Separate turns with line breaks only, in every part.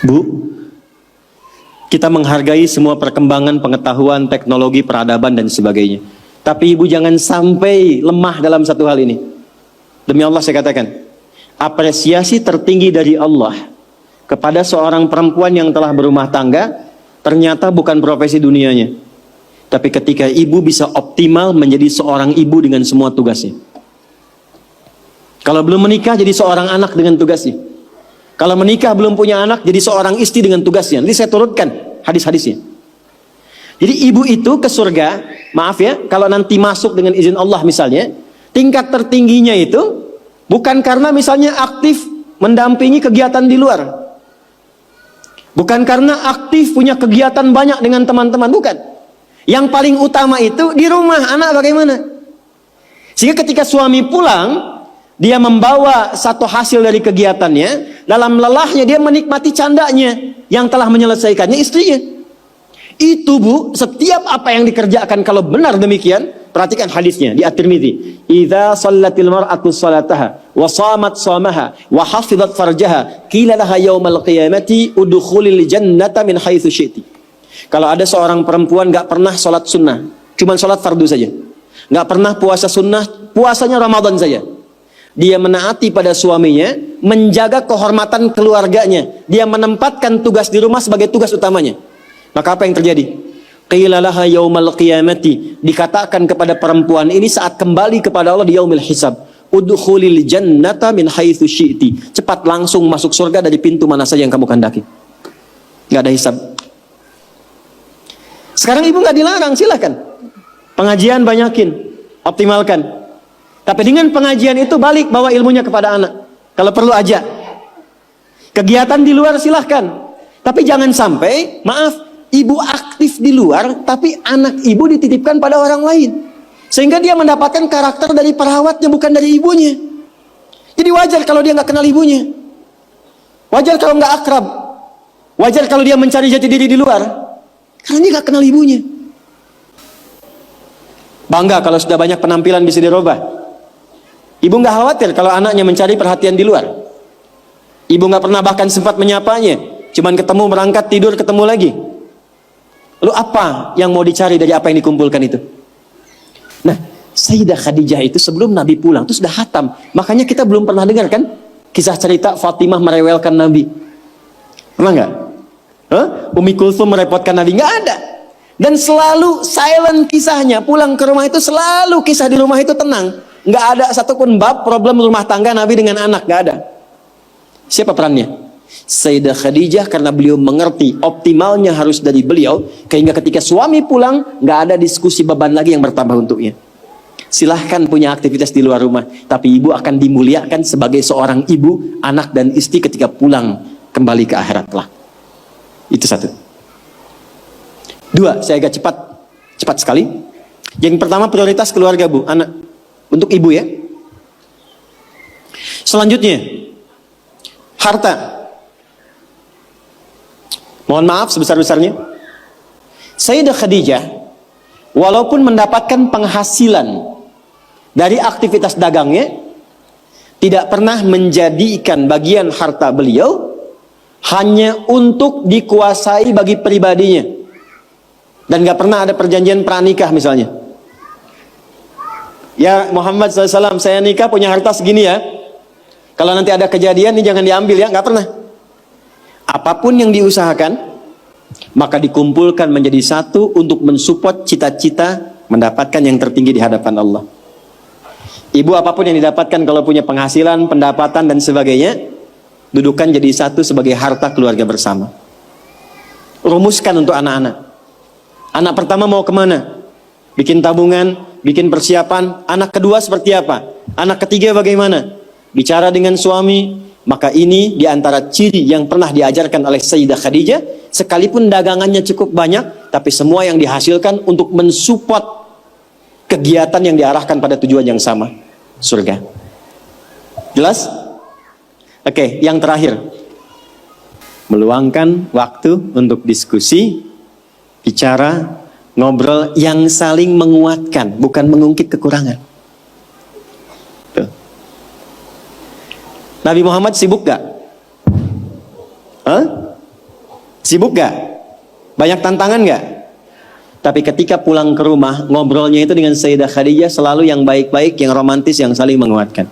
Bu, kita menghargai semua perkembangan pengetahuan, teknologi, peradaban, dan sebagainya. Tapi ibu jangan sampai lemah dalam satu hal ini. Demi Allah saya katakan, apresiasi tertinggi dari Allah kepada seorang perempuan yang telah berumah tangga, ternyata bukan profesi dunianya. Tapi ketika ibu bisa optimal menjadi seorang ibu dengan semua tugasnya. Kalau belum menikah jadi seorang anak dengan tugasnya. Kalau menikah belum punya anak jadi seorang istri dengan tugasnya. Nanti saya turutkan hadis-hadisnya. Jadi ibu itu ke surga, maaf ya, kalau nanti masuk dengan izin Allah misalnya, tingkat tertingginya itu bukan karena misalnya aktif mendampingi kegiatan di luar. Bukan karena aktif punya kegiatan banyak dengan teman-teman, bukan. Yang paling utama itu di rumah, anak bagaimana? Sehingga ketika suami pulang, dia membawa satu hasil dari kegiatannya, dalam lelahnya dia menikmati candanya yang telah menyelesaikannya istrinya. Itu bu, setiap apa yang dikerjakan kalau benar demikian, perhatikan hadisnya di At-Tirmidzi. Idza shallatil mar'atu shalataha wa shamat shamaha wa hafizat farjaha qila laha yaumal qiyamati udkhulil jannata min haitsu syi'ti. Kalau ada seorang perempuan enggak pernah salat sunnah, cuma salat fardu saja. Enggak pernah puasa sunnah, puasanya Ramadan saja. Dia menaati pada suaminya, menjaga kehormatan keluarganya. Dia menempatkan tugas di rumah sebagai tugas utamanya. Maka apa yang terjadi? Qila laha yaumal qiyamati, dikatakan kepada perempuan ini saat kembali kepada Allah di yaumil hisab, udkhulil jannata min haitsu syi'ti. Cepat langsung masuk surga dari pintu mana saja yang kamu kehendaki. Enggak ada hisab. Sekarang ibu enggak dilarang, silakan. Pengajian banyakin, optimalkan. Tapi dengan pengajian itu balik bawa ilmunya kepada anak. Kalau perlu aja. Kegiatan di luar silahkan. Tapi jangan sampai, maaf, ibu aktif di luar, tapi anak ibu dititipkan pada orang lain. Sehingga dia mendapatkan karakter dari perawatnya, bukan dari ibunya. Jadi wajar kalau dia nggak kenal ibunya. Wajar kalau nggak akrab. Wajar kalau dia mencari jati diri di luar. Karena dia nggak kenal ibunya. Bangga kalau sudah banyak penampilan bisa dirubah. Ibu nggak khawatir kalau anaknya mencari perhatian di luar. Ibu nggak pernah bahkan sempat menyapanya. Cuman ketemu, berangkat, tidur, ketemu lagi. Lalu apa yang mau dicari dari apa yang dikumpulkan itu? Nah, Sayyidah Khadijah itu sebelum Nabi pulang itu sudah khatam. Makanya kita belum pernah dengar kan kisah cerita Fatimah merewelkan Nabi. Pernah nggak? Umi Kulthum merepotkan Nabi? Nggak ada. Dan selalu silent kisahnya. Pulang ke rumah itu selalu kisah di rumah itu tenang. Nggak ada satupun bab problem rumah tangga Nabi dengan anak, nggak ada. Siapa perannya? Sayyidah Khadijah, karena beliau mengerti optimalnya harus dari beliau, sehingga ketika suami pulang nggak ada diskusi beban lagi yang bertambah untuknya. Silahkan punya aktivitas di luar rumah, tapi ibu akan dimuliakan sebagai seorang ibu, anak dan istri ketika pulang kembali ke akhirat lah. Itu satu. Dua, saya agak cepat sekali. Yang pertama prioritas keluarga bu, anak. Untuk ibu ya. Selanjutnya, harta. Mohon maaf sebesar-besarnya. Sayyidah Khadijah, walaupun mendapatkan penghasilan dari aktivitas dagangnya, tidak pernah menjadikan bagian harta beliau hanya untuk dikuasai bagi pribadinya. Dan gak pernah ada perjanjian pranikah misalnya. Ya Muhammad SAW, saya nikah punya harta segini ya. Kalau nanti ada kejadian ini jangan diambil ya, nggak pernah. Apapun yang diusahakan, maka dikumpulkan menjadi satu untuk mensupport cita-cita mendapatkan yang tertinggi di hadapan Allah. Ibu apapun yang didapatkan kalau punya penghasilan, pendapatan dan sebagainya, dudukan jadi satu sebagai harta keluarga bersama. Rumuskan untuk anak-anak. Anak pertama mau kemana? Bikin tabungan, bikin persiapan. Anak kedua seperti apa? Anak ketiga bagaimana? Bicara dengan suami. Maka ini diantara ciri yang pernah diajarkan oleh Sayyidah Khadijah. Sekalipun dagangannya cukup banyak, tapi semua yang dihasilkan untuk mensupport kegiatan yang diarahkan pada tujuan yang sama, surga. Jelas? Oke, yang terakhir, meluangkan waktu untuk diskusi, bicara, ngobrol yang saling menguatkan, bukan mengungkit kekurangan. Tuh. Nabi Muhammad sibuk gak? Sibuk gak? Banyak tantangan gak? Tapi ketika pulang ke rumah, ngobrolnya itu dengan Sayyidah Khadijah selalu yang baik-baik, yang romantis, yang saling menguatkan.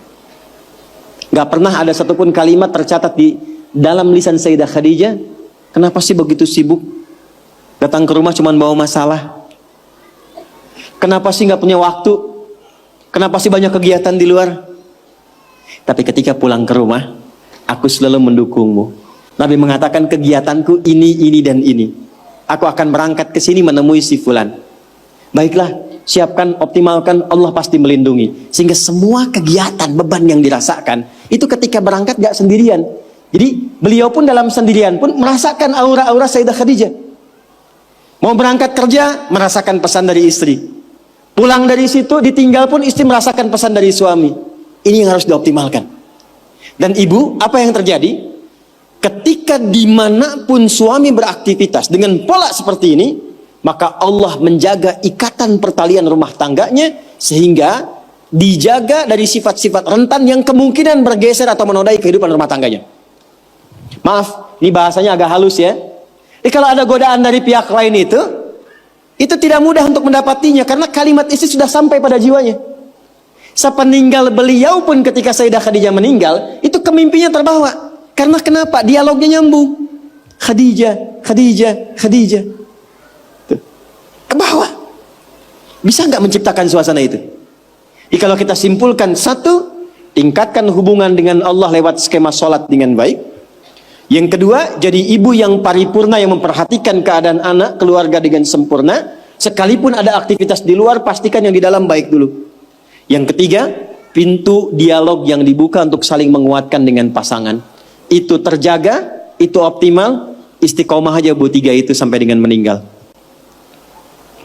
Gak pernah ada satupun kalimat tercatat di dalam lisan Sayyidah Khadijah, kenapa sih begitu sibuk? Datang ke rumah cuma bawa masalah. Kenapa sih gak punya waktu? Kenapa sih banyak kegiatan di luar? Tapi ketika pulang ke rumah, aku selalu mendukungmu. Nabi mengatakan kegiatanku ini dan ini. Aku akan berangkat ke sini menemui si fulan. Baiklah, siapkan, optimalkan, Allah pasti melindungi. Sehingga semua kegiatan, beban yang dirasakan, itu ketika berangkat gak sendirian. Jadi beliau pun dalam sendirian pun merasakan aura-aura Sayyidah Khadijah. Mau berangkat kerja, merasakan pesan dari istri. Pulang dari situ, ditinggal pun istri merasakan pesan dari suami. Ini yang harus dioptimalkan. Dan ibu, apa yang terjadi? Ketika dimanapun suami beraktivitas dengan pola seperti ini, maka Allah menjaga ikatan pertalian rumah tangganya, sehingga dijaga dari sifat-sifat rentan yang kemungkinan bergeser atau menodai kehidupan rumah tangganya. Maaf, ini bahasanya agak halus ya. Jadi kalau ada godaan dari pihak lain itu tidak mudah untuk mendapatinya, karena kalimat istri sudah sampai pada jiwanya. Sepeninggal beliau pun ketika Sayyidah Khadijah meninggal, itu kemimpinya terbawa. Karena kenapa? Dialognya nyambung. Khadijah, Khadijah, Khadijah. Tuh. Ke bawah. Bisa nggak menciptakan suasana itu? Jadi kalau kita simpulkan, satu, tingkatkan hubungan dengan Allah lewat skema sholat dengan baik. Yang kedua, jadi ibu yang paripurna, yang memperhatikan keadaan anak, keluarga dengan sempurna. Sekalipun ada aktivitas di luar, pastikan yang di dalam baik dulu. Yang ketiga, pintu dialog yang dibuka untuk saling menguatkan dengan pasangan. Itu terjaga, itu optimal, istiqomah aja Bu, 3 itu sampai dengan meninggal.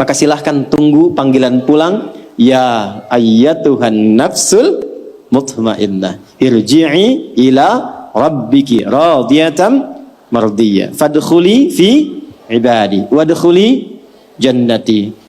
Maka silahkan tunggu panggilan pulang. Ya ayyatuhan nafsul mutmainnah, irji'i ila rabbiki radiyatan mardiyah, fadkhuli fi ibadi wadkhuli jannati.